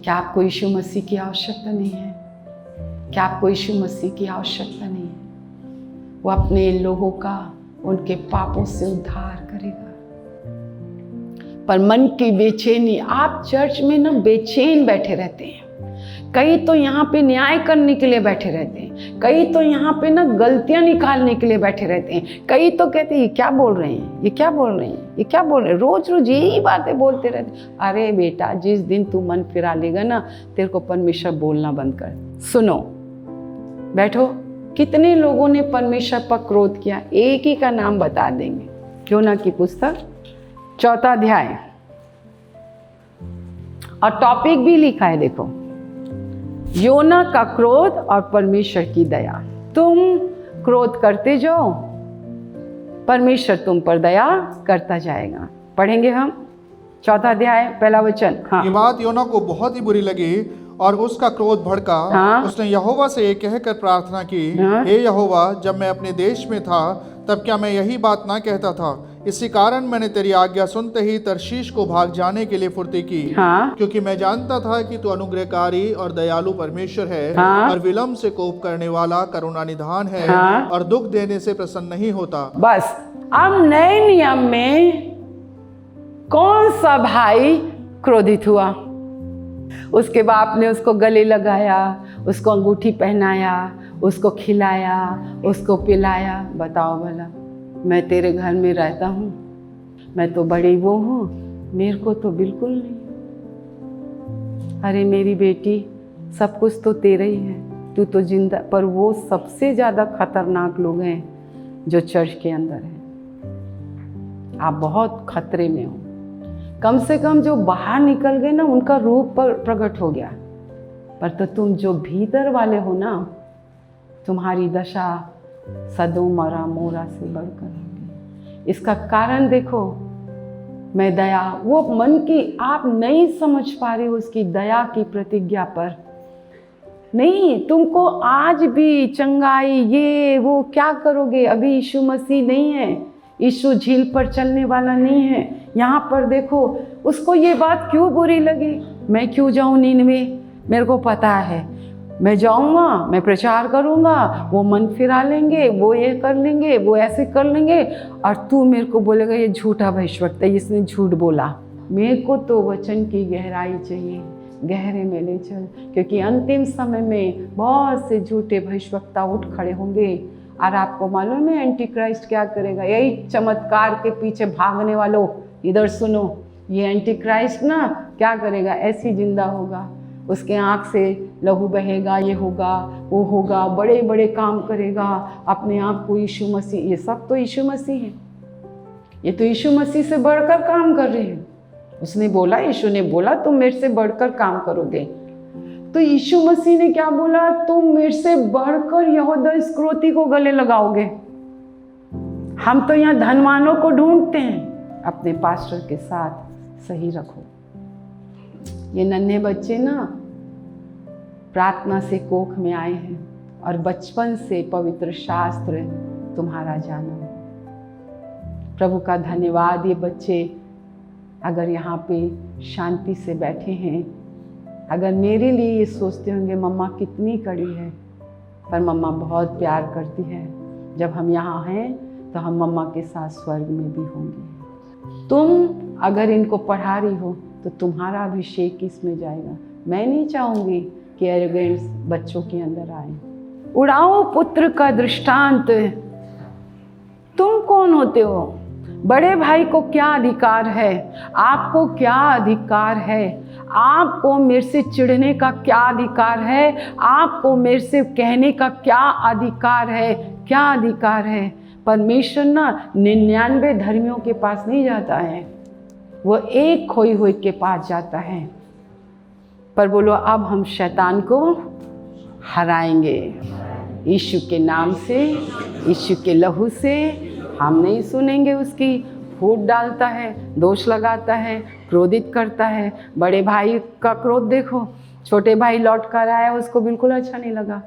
क्या आपको यीशु मसीह की आवश्यकता नहीं है? क्या आपको यीशु मसीह की आवश्यकता नहीं है? वो अपने लोगों का उनके पापों से उद्धार करेगा। पर मन की बेचैनी, आप चर्च में ना बेचैन बैठे रहते हैं। कई तो यहाँ पे न्याय करने के लिए बैठे रहते हैं, कई तो यहाँ पे ना गलतियाँ निकालने के लिए बैठे रहते हैं, कई तो कहते हैं ये क्या बोल रहे हैं, ये क्या बोल रहे हैं, ये क्या बोल रहे हैं, रोज रोज यही बातें बोलते रहते। अरे बेटा, जिस दिन तू मन फिरा लेगा ना, तेरे को परमेश्वर बोलना बंद कर। सुनो, बैठो। कितने लोगों ने परमेश्वर पर क्रोध किया? एक ही का नाम बता देंगे। योना की पुस्तक 4 अध्याय, और टॉपिक भी लिखा है, देखो, योना का क्रोध और परमेश्वर की दया। तुम क्रोध करते जाओ, परमेश्वर तुम पर दया करता जाएगा। पढ़ेंगे हम 4 अध्याय, पहला वचन। हाँ, ये बात योना को बहुत ही बुरी लगी और उसका क्रोध भड़का। हाँ, उसने यहोवा से ये कहकर प्रार्थना की, हाँ, हे यहोवा, जब मैं अपने देश में था तब क्या मैं यही बात ना कहता था? इसी कारण मैंने तेरी आज्ञा सुनते ही तर्शीश को भाग जाने के लिए फुर्ती की। हाँ, क्योंकि मैं जानता था कि तू अनुग्रहकारी और दयालु परमेश्वर है, हाँ, और विलम्ब से कोप करने वाला, करुणा निधान है, हाँ, और दुख देने से प्रसन्न नहीं होता। बस। अब नए नियम में कौन सा भाई क्रोधित हुआ? उसके बाप ने उसको गले लगाया, उसको अंगूठी पहनाया, उसको खिलाया, उसको पिलाया। बताओ भला, मैं तेरे घर में रहता हूँ, मैं तो बड़ी वो हूँ, मेरे को तो बिल्कुल नहीं। अरे मेरी बेटी, सब कुछ तो तेरा ही है, तू तो जिंदा। पर वो सबसे ज़्यादा खतरनाक लोग हैं जो चर्च के अंदर हैं। आप बहुत खतरे में हो। कम से कम जो बाहर निकल गए ना, उनका रूप पर प्रकट हो गया, पर तो तुम जो भीतर वाले हो ना, तुम्हारी दशा सदोम और अमोरा से बढ़कर होगी। इसका कारण देखो, मैं दया, वो मन की, आप नहीं समझ पा रहे हो उसकी दया की प्रतिज्ञा पर। नहीं, तुमको आज भी चंगाई, ये वो क्या करोगे? अभी यीशु मसीह नहीं है, यीशु झील पर चलने वाला नहीं है। यहाँ पर देखो, उसको ये बात क्यों बुरी लगी? मैं क्यों जाऊँ नीनवे? मेरे को पता है, मैं जाऊँगा, मैं प्रचार करूँगा, वो मन फिरा लेंगे, वो ये कर लेंगे, वो ऐसे कर लेंगे, और तू मेरे को बोलेगा ये झूठा भविष्यवक्ता है, इसने झूठ बोला। मेरे को तो वचन की गहराई चाहिए, गहरे में ले चल, क्योंकि अंतिम समय में बहुत से झूठे भविष्यवक्ता उठ खड़े होंगे। और आपको मालूम है एंटी क्राइस्ट क्या करेगा? यही चमत्कार के पीछे भागने वालों, इधर सुनो, ये एंटी क्राइस्ट ना क्या करेगा? ऐसी जिंदा होगा, उसके आँख से लहू बहेगा, ये होगा, वो होगा, बड़े बड़े काम करेगा, अपने आप को यीशु मसीह, ये सब तो यीशु मसीह है, ये तो यीशु मसीह से बढ़कर काम कर रहे हैं। उसने बोला, यीशु ने बोला तुम मेरे से बढ़कर काम करोगे। तो यीशु मसीह ने क्या बोला? तुम मेरे से बढ़कर यहूदा इस्करियोती को गले लगाओगे। हम तो यहाँ धनवानों को ढूंढते हैं, अपने पास्टर के साथ सही रखो। ये नन्हे बच्चे ना प्रार्थना से कोख में आए हैं, और बचपन से पवित्र शास्त्र तुम्हारा जाना। प्रभु का धन्यवाद, ये बच्चे अगर यहाँ पे शांति से बैठे हैं, अगर मेरे लिए ये सोचते होंगे मम्मा कितनी कड़ी है, पर मम्मा बहुत प्यार करती है, जब हम यहाँ हैं तो हम मम्मा के साथ स्वर्ग में भी होंगे। तुम अगर इनको पढ़ा रही हो तो तुम्हारा अभिषेक इसमें जाएगा। मैं नहीं चाहूँगी कि एरोगेंस बच्चों के अंदर आए। उड़ाओ पुत्र का दृष्टांत। तुम कौन होते हो? बड़े भाई को क्या अधिकार है? आपको क्या अधिकार है? आपको मेरे से चिढ़ने का क्या अधिकार है? आपको मेरे से कहने का क्या अधिकार है? क्या अधिकार है? परमेश्वर ना 99 धर्मियों के पास नहीं जाता है, वो एक खोई हुई के पास जाता है। पर बोलो, अब हम शैतान को हराएंगे यीशु के नाम से, यीशु के लहू से। हम नहीं सुनेंगे उसकी। फूट डालता है, दोष लगाता है, क्रोधित करता है। बड़े भाई का क्रोध देखो, छोटे भाई लौट कर आया, उसको बिल्कुल अच्छा नहीं लगा।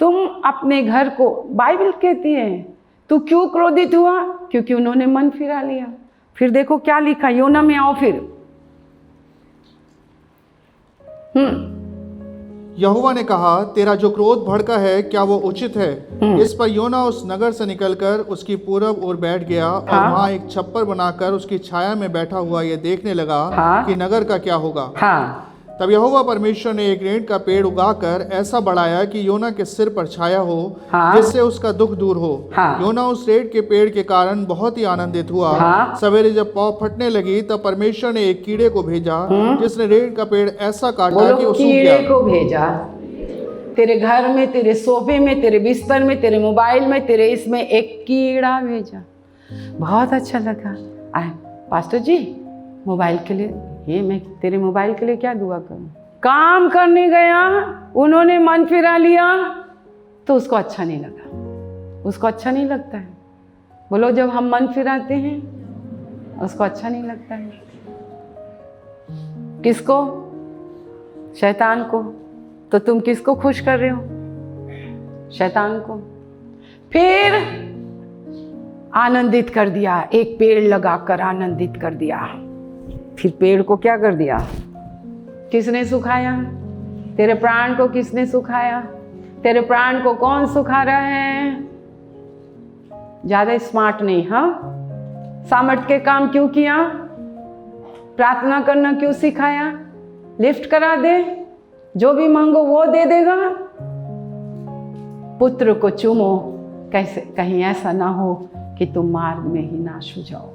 तुम अपने घर को, बाइबल कहती है, तू क्यों क्रोधित हुआ? क्योंकि उन्होंने मन फिरा लिया। फिर देखो क्या लिखा, योना में आओ फिर। यहोवा ने कहा, तेरा जो क्रोध भड़का है क्या वो उचित है? इस पर योना उस नगर से निकलकर उसकी पूरब ओर बैठ गया और वहाँ एक छप्पर बनाकर उसकी छाया में बैठा हुआ ये देखने लगा कि नगर का क्या होगा। तब यहोवा परमेश्वर ने एक रेंट का पेड़ उगाकर ऐसा बढ़ाया कि योना के सिर पर छाया हो, जिससे उसका दुख दूर हो। योना उस रेंट के पेड़ के कारण बहुत ही आनंदित हुआ। सवेरे जब पौ फटने लगी तब परमेश्वर ने एक कीड़े को भेजा, जिसने रेंट का पेड़ ऐसा काटा कि वो सूख गया। कीड़े को भेजा तेरे घर में, तेरे सोफे में, तेरे बिस्तर में, तेरे मोबाइल में, तेरे इसमें एक कीड़ा भेजा। बहुत अच्छा लगा। आए पास्टर जी, मोबाइल के लिए ये मैं तेरे मोबाइल के लिए क्या दुआ करूं? काम करने गया, उन्होंने मन फिरा लिया तो उसको अच्छा नहीं लगा। उसको अच्छा नहीं लगता है। बोलो, जब हम मन फिराते हैं उसको अच्छा नहीं लगता है। किसको? शैतान को। तो तुम किसको खुश कर रहे हो? शैतान को। फिर आनंदित कर दिया, एक पेड़ लगाकर आनंदित कर दिया। फिर पेड़ को क्या कर दिया? किसने सुखाया? तेरे प्राण को किसने सुखाया? तेरे प्राण को कौन सुखा रहा है? ज्यादा स्मार्ट नहीं, हाँ? सामर्थ के काम क्यों किया? प्रार्थना करना क्यों सिखाया? लिफ्ट करा दे, जो भी मांगो वो दे देगा। पुत्र को चूमो, कैसे कहीं ऐसा ना हो कि तुम मार्ग में ही नाश हो जाओ।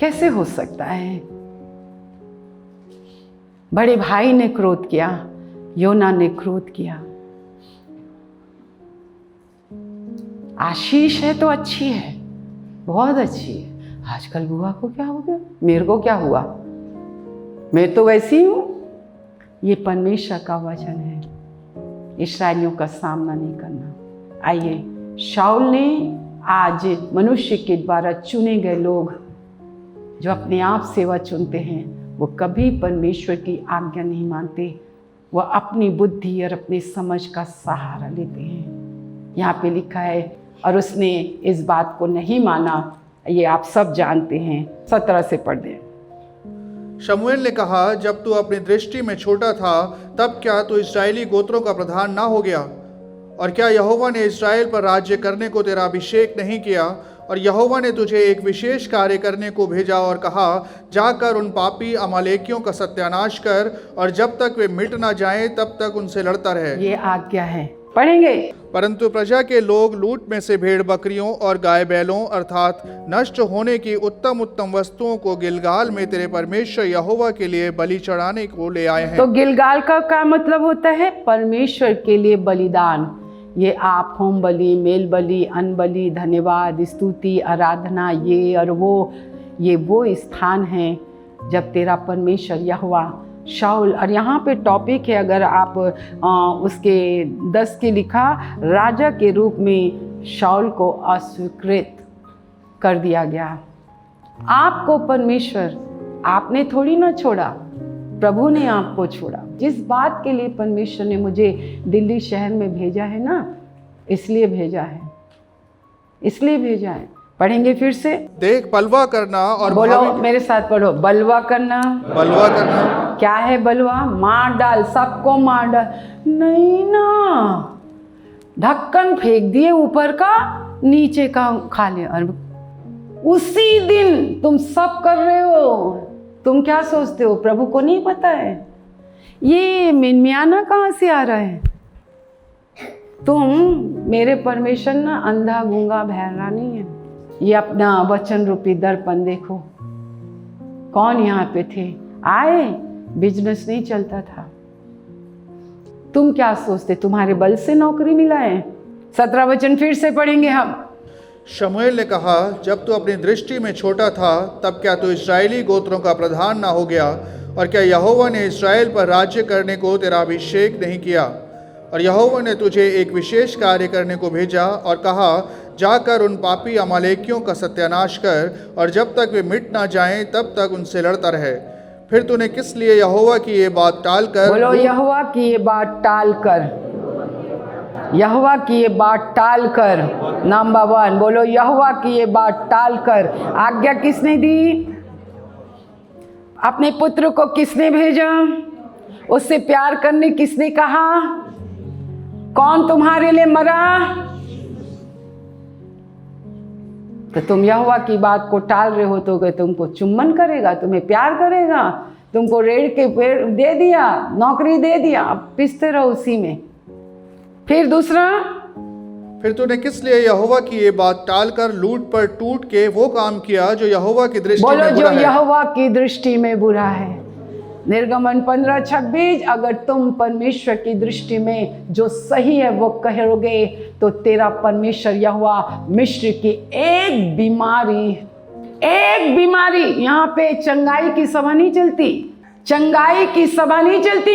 कैसे हो सकता है? बड़े भाई ने क्रोध किया, योना ने क्रोध किया। आशीष है तो अच्छी है, बहुत अच्छी है। आजकल बुआ को क्या हो गया, मेरे को क्या हुआ, मैं तो वैसी हूं। ये परमेश्वर का वचन है, इस्राएलियों का सामना नहीं करना। आइए, शाऊल ने आज मनुष्य के द्वारा चुने गए लोग जो अपने आप सेवा चुनते हैं, वो कभी परमेश्वर की आज्ञा नहीं मानते। वो अपनी बुद्धि और अपनी समझ का सहारा लेते हैं। यहाँ पे लिखा है, और उसने इस बात को नहीं माना। ये आप सब जानते हैं। 17 से पढ़ दें। शमूएल ने कहा, जब तू अपनी दृष्टि में छोटा था तब क्या तू इस्राएली गोत्रों का प्रधान ना हो गया? और क्या यहोवा ने इस्राएल पर राज्य करने को तेरा अभिषेक नहीं किया? और यहोवा ने तुझे एक विशेष कार्य करने को भेजा और कहा, जाकर उन पापी अमालेकियों का सत्यानाश कर, और जब तक वे मिट ना जाएं तब तक उनसे लड़ता रहे। ये आज्ञा है, पढ़ेंगे। परंतु प्रजा के लोग लूट में से भेड़ बकरियों और गाय बैलों अर्थात नष्ट होने की उत्तम उत्तम वस्तुओं को गिलगाल में तेरे परमेश्वर यहोवा के लिए बलि चढ़ाने को ले आए हैं। तो गिलगाल का क्या मतलब होता है? परमेश्वर के लिए बलिदान। ये आप होम बलि, मेल बलि, अन्न बलि, धन्यवाद, स्तुति, आराधना, ये और वो स्थान है जब तेरा परमेश्वर यहोवा शाऊल। और यहाँ पे टॉपिक है, अगर आप उसके 10 के लिखा, राजा के रूप में शाऊल को अस्वीकृत कर दिया गया। आपको परमेश्वर, आपने थोड़ी ना छोड़ा, प्रभु ने आपको छोड़ा। जिस बात के लिए परमेश्वर ने मुझे दिल्ली शहर में भेजा है ना, इसलिए भेजा है, इसलिए भेजा है। पढ़ेंगे फिर से। देख, बलवा करना और बोलो मेरे साथ, पढ़ो। बलवा करना। बलवा करना क्या है? बलवा मार डाल, सबको मार डाल। नहीं ना, ढक्कन फेंक दिए ऊपर का, नीचे का खा ले। और उसी दिन तुम सब कर रहे हो। तुम क्या सोचते हो प्रभु को नहीं पता है? ये मिनमियाना कहाँ से आ रहा है? तुम, मेरे परमेश्वर ना अंधा गूंगा बहरा नहीं है। ये अपना वचन रूपी दर्पण देखो। कौन यहाँ पे थे? आए, बिजनेस नहीं चलता था। तुम क्या सोचते तुम्हारे बल से नौकरी मिला है? 17 वचन फिर से पढ़ेंगे हम। शमूएल ने कहा, जब तू अपनी दृष्टि में छोटा था तब क्या तू इस्राएली गोत्रों का प्रधान ना हो गया? और क्या यहोवा ने इस्राएल पर राज्य करने को तेरा अभिषेक नहीं किया? और यहोवा ने तुझे एक विशेष कार्य करने को भेजा और कहा, जाकर उन पापी अमालेकियों का सत्यानाश कर, और जब तक वे मिट ना जाएं तब तक उनसे लड़ता रहे। फिर तूने किस लिए यहोवा की ये बात टाल कर, बोलो यहोवा की ये बात टाल कर, यहोवा की ये बात टाल कर। नंबर 1, बोलो यहोवा की ये बात टाल कर। आज्ञा किसने दी? अपने पुत्र को किसने भेजा? उससे प्यार करने किसने कहा? कौन तुम्हारे लिए मरा? तो तुम यहोवा की बात को टाल रहे हो तो तुमको चुम्बन करेगा, तुम्हें प्यार करेगा, तुमको रेड़ के पेड़ दे दिया, नौकरी दे दिया, अब पिसते रहो उसी में। फिर दूसरा, फिर तूने किस लिए यहोवा की ये बात टालकर लूट पर टूट के वो काम किया जो यहोवा की दृष्टि बोलो में जो बुरा है? यहोवा की दृष्टि में बुरा है। निर्गमन 15:26, अगर तुम परमेश्वर की दृष्टि में जो सही है वो कहोगे तो तेरा परमेश्वर यहोवा मिस्र की एक बीमारी, यहाँ पे चंगाई की सभा नहीं चलती, चंगाई की सभा नहीं चलती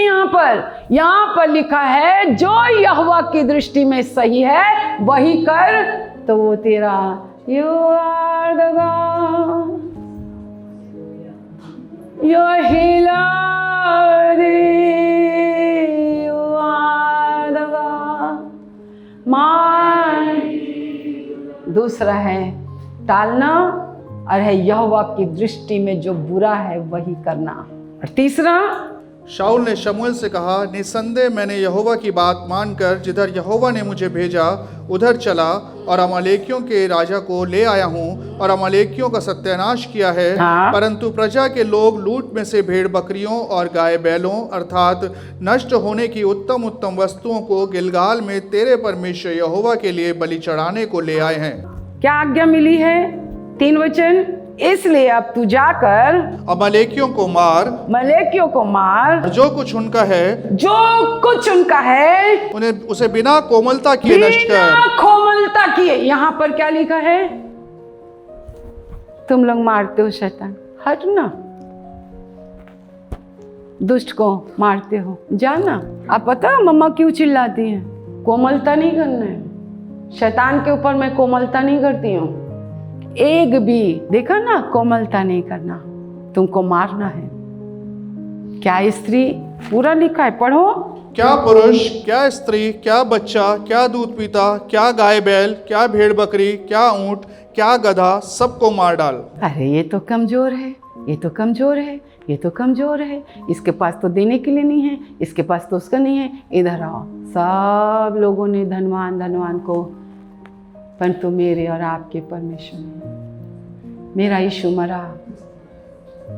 यहाँ पर लिखा है जो यहोवा की दृष्टि में सही है वही कर, तो वो तेरा you are the god, your healer, you are the God, my। दूसरा है टालना और है यहोवा की दृष्टि में जो बुरा है वही करना। और तीसरा, शाऊल ने शमूएल से कहा, निसंदेह मैंने यहोवा की बात मानकर जिधर यहोवा ने मुझे भेजा उधर चला और अमालेकियों के राजा को ले आया हूँ और अमालेकियों का सत्यानाश किया है। हाँ। परंतु प्रजा के लोग लूट में से भेड़ बकरियों और गाय बैलों अर्थात नष्ट होने की उत्तम उत्तम वस्तुओं को गिलगाल में तेरे परमेश्वर यहोवा के लिए बलि चढ़ाने को ले आए हैं। क्या आज्ञा मिली है? 3 वचन, इसलिए अब तू जाकर अमालेकियों को मार, मलेकियों को मार, जो कुछ उनका है उन्हें उसे बिना कोमलता किए नष्ट बिना कर। कोमलता किए। यहाँ पर क्या लिखा है? तुम लोग मारते हो शैतान, हट ना, दुष्ट को मारते हो, जाना। आप पता मम्मा क्यों चिल्लाती हैं? कोमलता नहीं करना है, शैतान के ऊपर मैं कोमलता नहीं करती हूँ। एक भी देखा ना, कोमलता नहीं करना, तुमको मारना है। क्या स्त्री, पूरा लिखा है, पढ़ो। क्या पुरुष, क्या स्त्री, क्या बच्चा, क्या दूध पीता, क्या गाय बैल, क्या भेड़ बकरी, क्या ऊंट, क्या गधा, सबको मार डाल। अरे ये तो कमजोर है, ये तो कमजोर है, ये तो कमजोर है, इसके पास तो देने के लिए नहीं है, इसके पास तो उसका नहीं है, इधर आओ। सब लोगों ने धनवान को, परंतु मेरे और आपके परमेश्वर ने, मेरा यीशु मरा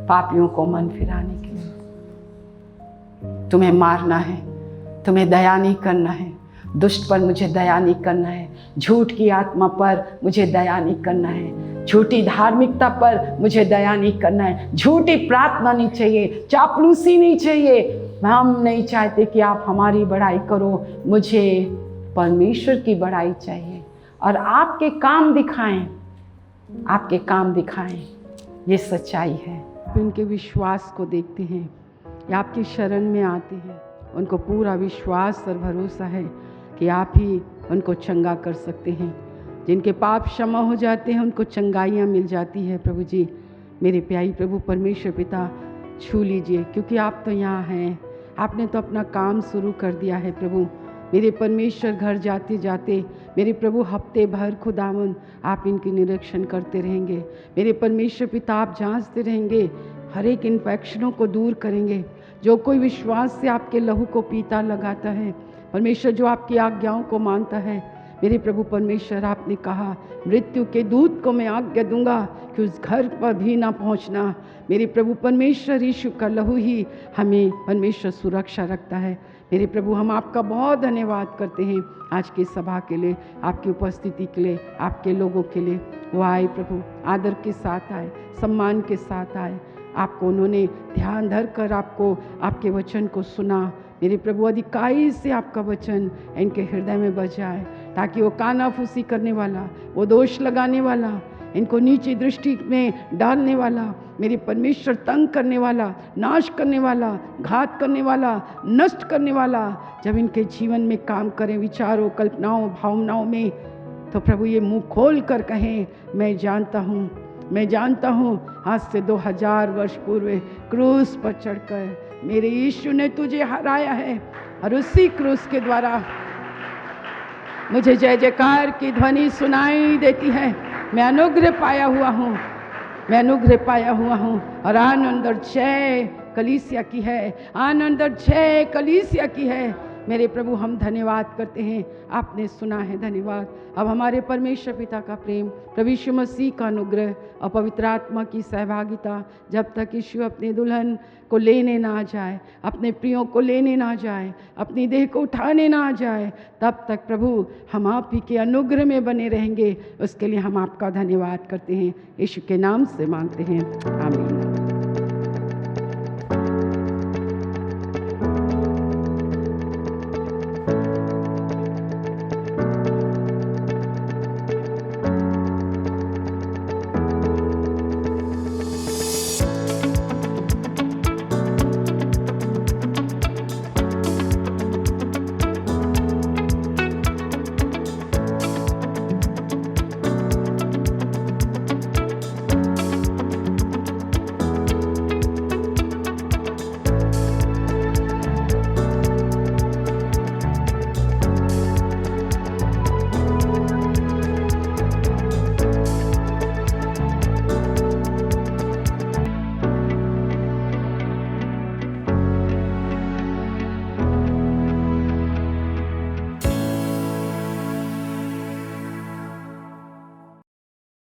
पापियों को मन फिराने के लिए। तुम्हें मारना है, तुम्हें दया नहीं करना है, दुष्ट पर मुझे दया नहीं करना है, झूठ की आत्मा पर मुझे दया नहीं करना है, झूठी धार्मिकता पर मुझे दया नहीं करना है, झूठी प्रार्थना नहीं चाहिए, चापलूसी नहीं चाहिए। हम नहीं चाहते कि आप हमारी बड़ाई करो, मुझे परमेश्वर की बड़ाई चाहिए और आपके काम दिखाएं, आपके काम दिखाएं। ये सच्चाई है। उनके विश्वास को देखते हैं, या आपकी शरण में आते हैं, उनको पूरा विश्वास और भरोसा है कि आप ही उनको चंगा कर सकते हैं। जिनके पाप क्षमा हो जाते हैं उनको चंगाइयाँ मिल जाती है। प्रभु जी, मेरे प्यारी प्रभु परमेश्वर पिता, छू लीजिए, क्योंकि आप तो यहाँ हैं, आपने तो अपना काम शुरू कर दिया है। प्रभु मेरे परमेश्वर, घर जाते जाते मेरे प्रभु हफ्ते भर खुदावन आप इनकी निरीक्षण करते रहेंगे। मेरे परमेश्वर पिता, आप जांचते रहेंगे, हर एक इन्फेक्शनों को दूर करेंगे। जो कोई विश्वास से आपके लहू को पीता लगाता है परमेश्वर, जो आपकी आज्ञाओं को मानता है, मेरे प्रभु परमेश्वर, आपने कहा मृत्यु के दूत को मैं आज्ञा दूंगा कि उस घर पर भी ना पहुंचना। मेरे प्रभु परमेश्वर, यीशु का लहू ही हमें परमेश्वर सुरक्षा रखता है। मेरे प्रभु, हम आपका बहुत धन्यवाद करते हैं आज की सभा के लिए, आपकी उपस्थिति के लिए, आपके लोगों के लिए। वो आए प्रभु, आदर के साथ आए, सम्मान के साथ आए, आपको उन्होंने ध्यान धर कर आपको, आपके वचन को सुना। मेरे प्रभु, अधिकाई से आपका वचन इनके हृदय में बजाए, ताकि वो कानाफूसी करने वाला, वो दोष लगाने वाला, इनको नीची दृष्टि में डालने वाला, मेरे परमेश्वर तंग करने वाला, नाश करने वाला, घात करने वाला, नष्ट करने वाला, जब इनके जीवन में काम करें, विचारों, कल्पनाओं, भावनाओं में, तो प्रभु ये मुंह खोल कर कहें, मैं जानता हूँ, मैं जानता हूँ, आज से 2000 वर्ष पूर्व क्रूस पर चढ़कर मेरे यीशु ने तुझे हराया है, और उसी क्रूस के द्वारा मुझे जय जयकार की ध्वनि सुनाई देती है। मैं अनुग्रह पाया हुआ हूँ, मैं अनुग्रह पाया हुआ हूँ, और आनंद और जय कलीसिया की है, आनंद और जय कलीसिया की है। मेरे प्रभु हम धन्यवाद करते हैं, आपने सुना है, धन्यवाद। अब हमारे परमेश्वर पिता का प्रेम, प्रभु यीशु मसीह का अनुग्रह और पवित्र आत्मा की सहभागिता, जब तक यीशु अपने दुल्हन को लेने ना जाए, अपने प्रियों को लेने ना जाए, अपनी देह को उठाने ना जाए, तब तक प्रभु हम आप ही के अनुग्रह में बने रहेंगे। उसके लिए हम आपका धन्यवाद करते हैं, यीशु के नाम से मांगते हैं, आमीन।